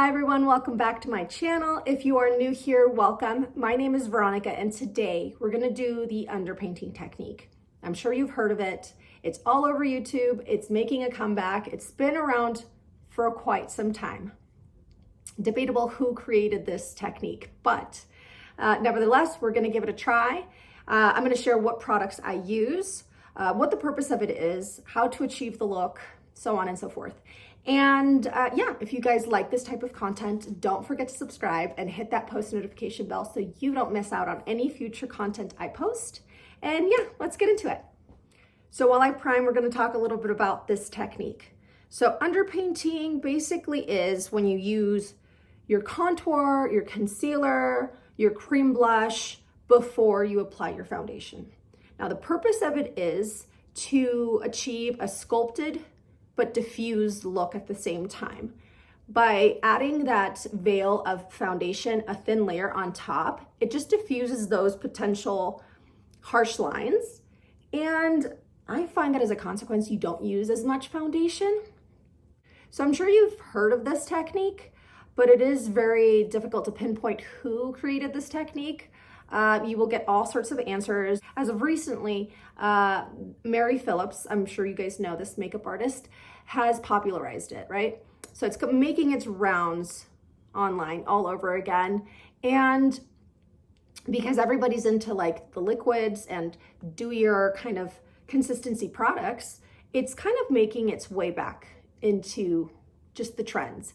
Hi everyone, welcome back to my channel. If you are new here, welcome. My name is Veronica and today we're gonna do the underpainting technique. I'm sure you've heard of it. It's all over YouTube. It's making a comeback. It's been around for quite some time. Debatable who created this technique, but nevertheless, we're gonna give it a try. I'm gonna share what products I use, what the purpose of it is, how to achieve the look, so on and so forth. And yeah, if you guys like this type of content, don't forget to subscribe and hit that post notification bell so you don't miss out on any future content I post. And yeah, let's get into it. So while I prime, we're going to talk a little bit about this technique. So underpainting basically is when you use your contour, your concealer, your cream blush before you apply your foundation. Now the purpose of it is to achieve a sculpted but diffused look at the same time. By adding that veil of foundation, a thin layer on top, it just diffuses those potential harsh lines. And I find that as a consequence, you don't use as much foundation. So I'm sure you've heard of this technique, but it is very difficult to pinpoint who created this technique. You will get all sorts of answers. As of recently, Mary Phillips, I'm sure you guys know this makeup artist, has popularized it, right? So it's making its rounds online all over again. And because everybody's into like the liquids and dewier kind of consistency products, it's kind of making its way back into just the trends.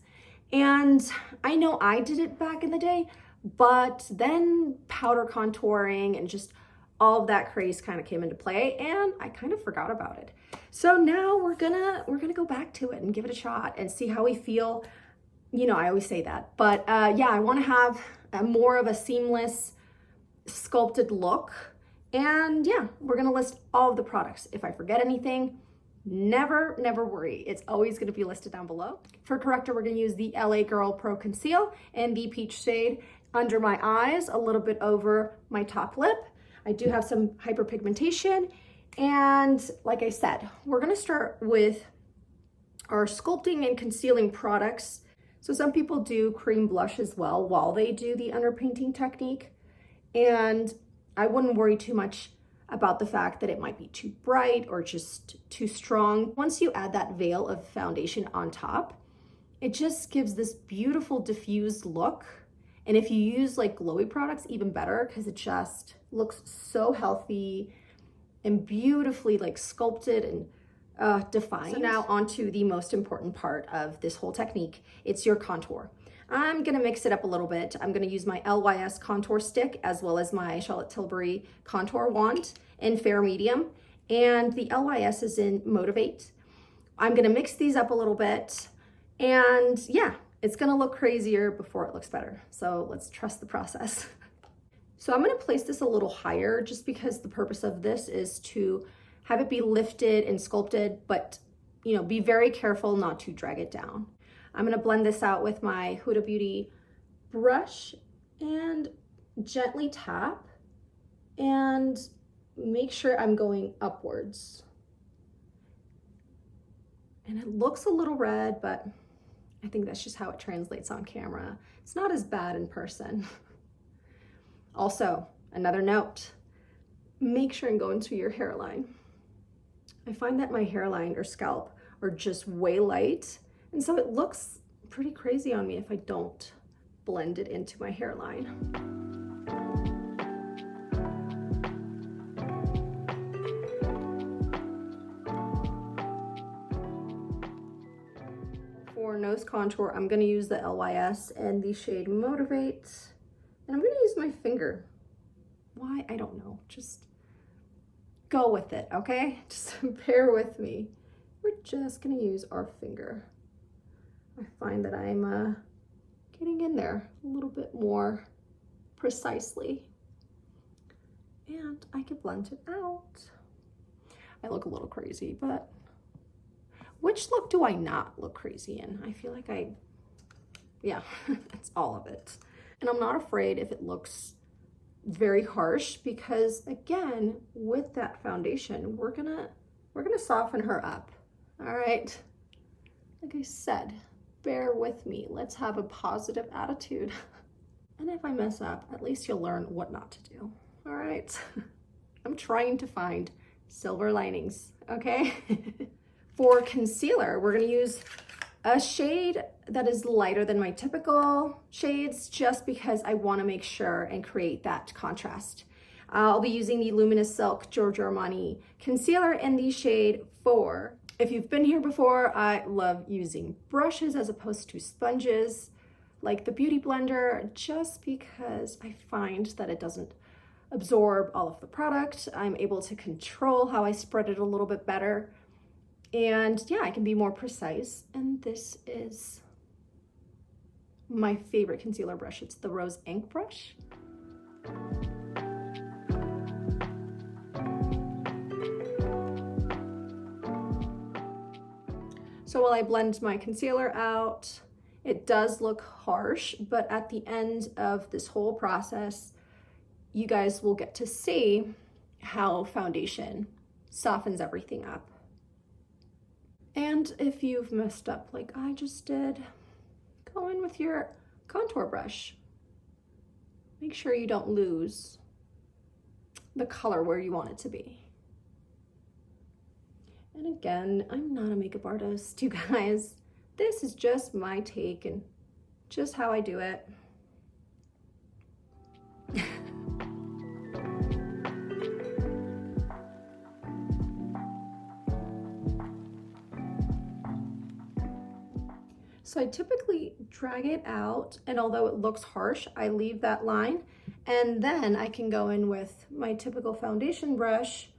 And I know I did it back in the day, but then powder contouring and just all of that craze kind of came into play and I kind of forgot about it. So now we're gonna go back to it and give it a shot and see how we feel. You know, I always say that, but yeah, I want to have more of a seamless sculpted look. And yeah, we're gonna list all of the products. If I forget anything, never worry. It's always gonna be listed down below. For corrector, we're gonna use the LA Girl Pro Conceal in the peach shade under my eyes, a little bit over my top lip. I do have some hyperpigmentation. And like I said, we're gonna start with our sculpting and concealing products. So some people do cream blush as well while they do the underpainting technique. And I wouldn't worry too much about the fact that it might be too bright or just too strong. Once you add that veil of foundation on top, it just gives this beautiful diffused look. And if you use like glowy products, even better, because it just looks so healthy and beautifully like sculpted and defined. So now onto the most important part of this whole technique. It's your contour. I'm gonna mix it up a little bit. I'm gonna use my LYS contour stick as well as my Charlotte Tilbury contour wand in fair medium. And the LYS is in Motivate. I'm gonna mix these up a little bit. And yeah, it's gonna look crazier before it looks better. So let's trust the process. So I'm gonna place this a little higher just because the purpose of this is to have it be lifted and sculpted, but you know, be very careful not to drag it down. I'm gonna blend this out with my Huda Beauty brush and gently tap and make sure I'm going upwards. And it looks a little red, but I think that's just how it translates on camera. It's not as bad in person. Also, another note, make sure and go into your hairline. I find that my hairline or scalp are just way light, and so it looks pretty crazy on me if I don't blend it into my hairline. For nose contour, I'm gonna use the LYS and the shade Motivate. And I'm gonna use my finger. Why? I don't know. Just go with it, okay? Just bear with me. We're just gonna use our finger. I find that I'm getting in there a little bit more precisely. And I can blend it out. I look a little crazy, but which look do I not look crazy in? I feel like yeah, that's all of it. And I'm not afraid if it looks very harsh because again, with that foundation, we're gonna soften her up. All right. Like I said, bear with me. Let's have a positive attitude. And if I mess up, at least you'll learn what not to do. All right. I'm trying to find silver linings, okay? For concealer, we're gonna use a shade that is lighter than my typical shades just because I wanna make sure and create that contrast. I'll be using the Luminous Silk Giorgio Armani concealer in the shade 4. If you've been here before, I love using brushes as opposed to sponges, like the Beauty Blender, just because I find that it doesn't absorb all of the product. I'm able to control how I spread it a little bit better. And yeah, I can be more precise. And this is my favorite concealer brush. It's the Rose Ink brush. So while I blend my concealer out, it does look harsh, but at the end of this whole process, you guys will get to see how foundation softens everything up. And if you've messed up like I just did, go in with your contour brush. Make sure you don't lose the color where you want it to be. And again, I'm not a makeup artist, you guys. This is just my take and just how I do it. So I typically drag it out, and although it looks harsh, I leave that line, and then I can go in with my typical foundation brush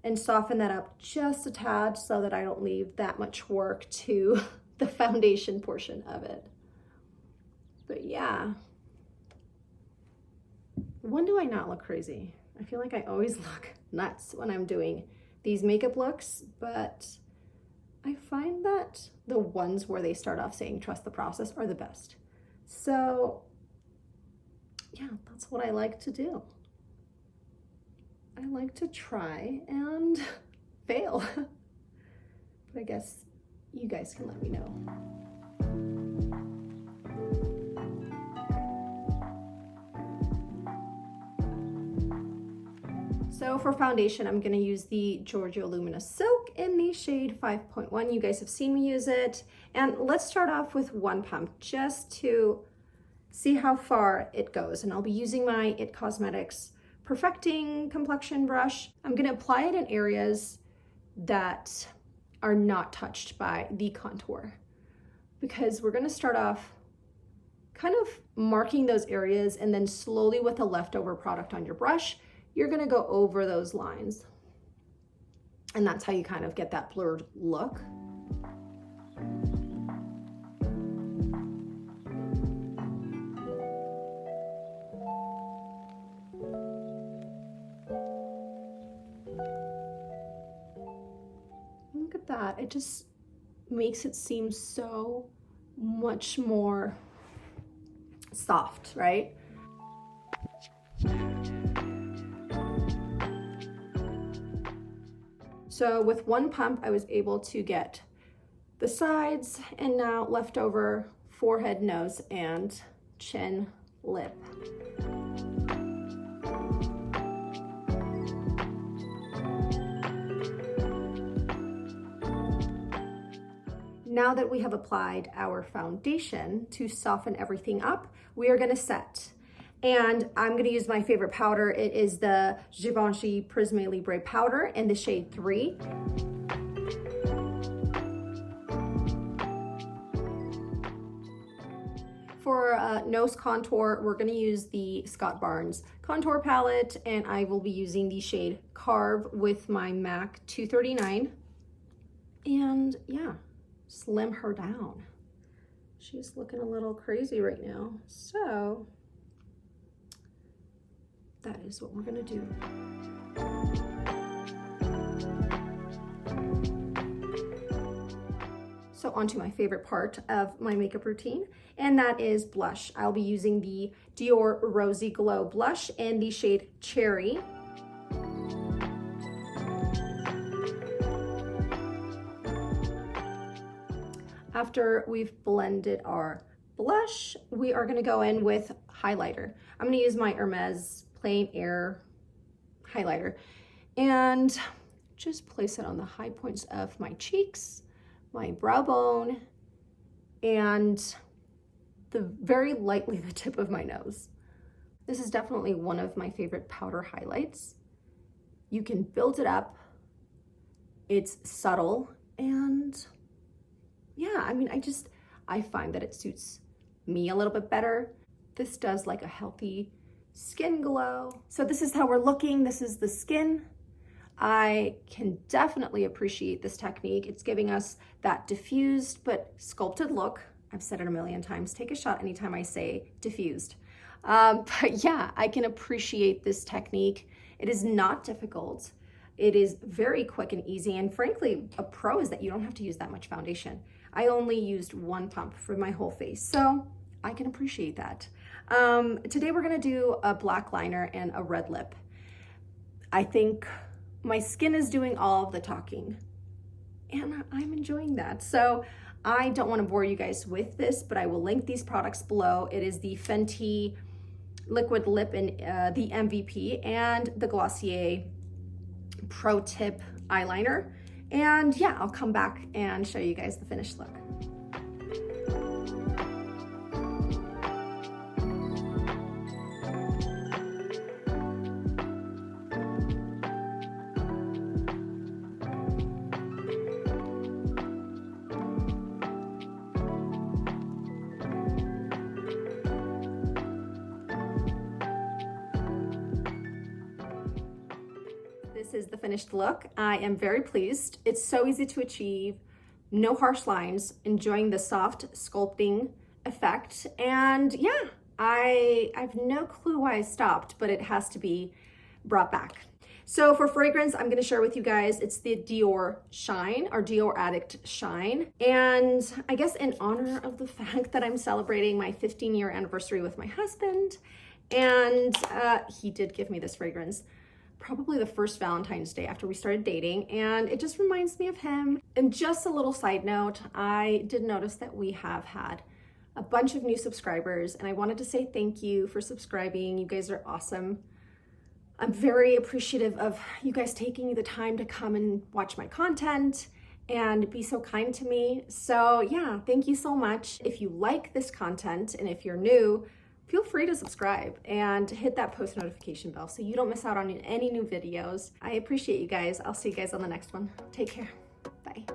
and soften that up just a tad so that I don't leave that much work to the foundation portion of it. But yeah, when do I not look crazy? I feel like I always look nuts when I'm doing these makeup looks, but I find that the ones where they start off saying trust the process are the best. So yeah, that's what I like to do. I like to try and fail. But I guess you guys can let me know. So for foundation, I'm gonna use the Giorgio Luminous Silk in the shade 5.1. You guys have seen me use it. And let's start off with one pump just to see how far it goes. And I'll be using my IT Cosmetics Perfecting Complexion brush. I'm gonna apply it in areas that are not touched by the contour, because we're gonna start off kind of marking those areas, and then slowly with the leftover product on your brush, you're gonna go over those lines. And that's how you kind of get that blurred look. Look at that, it just makes it seem so much more soft, right? So with one pump, I was able to get the sides, and now leftover forehead, nose, and chin, lip. Now that we have applied our foundation to soften everything up, we are gonna set. And I'm gonna use my favorite powder. It is the Givenchy Prisme Libre powder in the shade 3. For nose contour, we're gonna use the Scott Barnes contour palette, and I will be using the shade Carve with my MAC 239. And yeah, slim her down. She's looking a little crazy right now. So that is what we're gonna do. So onto my favorite part of my makeup routine, and that is blush. I'll be using the Dior Rosy Glow blush in the shade Cherry. after we've blended our blush, we are gonna go in with highlighter. I'm gonna use my Hermes Plain Air highlighter and just place it on the high points of my cheeks, my brow bone, and very lightly the tip of my nose. This is definitely one of my favorite powder highlights. You can build it up. It's subtle, and yeah, I mean, I find that it suits me a little bit better. This does like a healthy skin glow. So this is how we're looking. This is the skin. I can definitely appreciate this technique. It's giving us that diffused but sculpted look. I've said it a million times. Take a shot anytime I say diffused. But yeah, I can appreciate this technique. It is not difficult. It is very quick and easy. And frankly, a pro is that you don't have to use that much foundation. I only used one pump for my whole face, so I can appreciate that. Today we're gonna do a black liner and a red lip. I think my skin is doing all of the talking, and I'm enjoying that. So I don't want to bore you guys with this, but I will link these products below. It is the Fenty liquid lip in the MVP and the Glossier Pro Tip eyeliner. And yeah, I'll come back and show you guys the finished look. This is the finished look. I am very pleased. It's so easy to achieve, no harsh lines, enjoying the soft sculpting effect. And yeah, I have no clue why I stopped, but it has to be brought back. So for fragrance, I'm gonna share with you guys, it's the Dior Shine, or Dior Addict Shine. And I guess in honor of the fact that I'm celebrating my 15-year anniversary with my husband, and he did give me this fragrance probably the first Valentine's Day after we started dating, and it just reminds me of him. And just a little side note, I did notice that we have had a bunch of new subscribers, and I wanted to say thank you for subscribing. You guys are awesome. I'm very appreciative of you guys taking the time to come and watch my content and be so kind to me. So yeah, thank you so much. If you like this content, and if you're new, feel free to subscribe and hit that post notification bell so you don't miss out on any new videos. I appreciate you guys. I'll see you guys on the next one. Take care. Bye.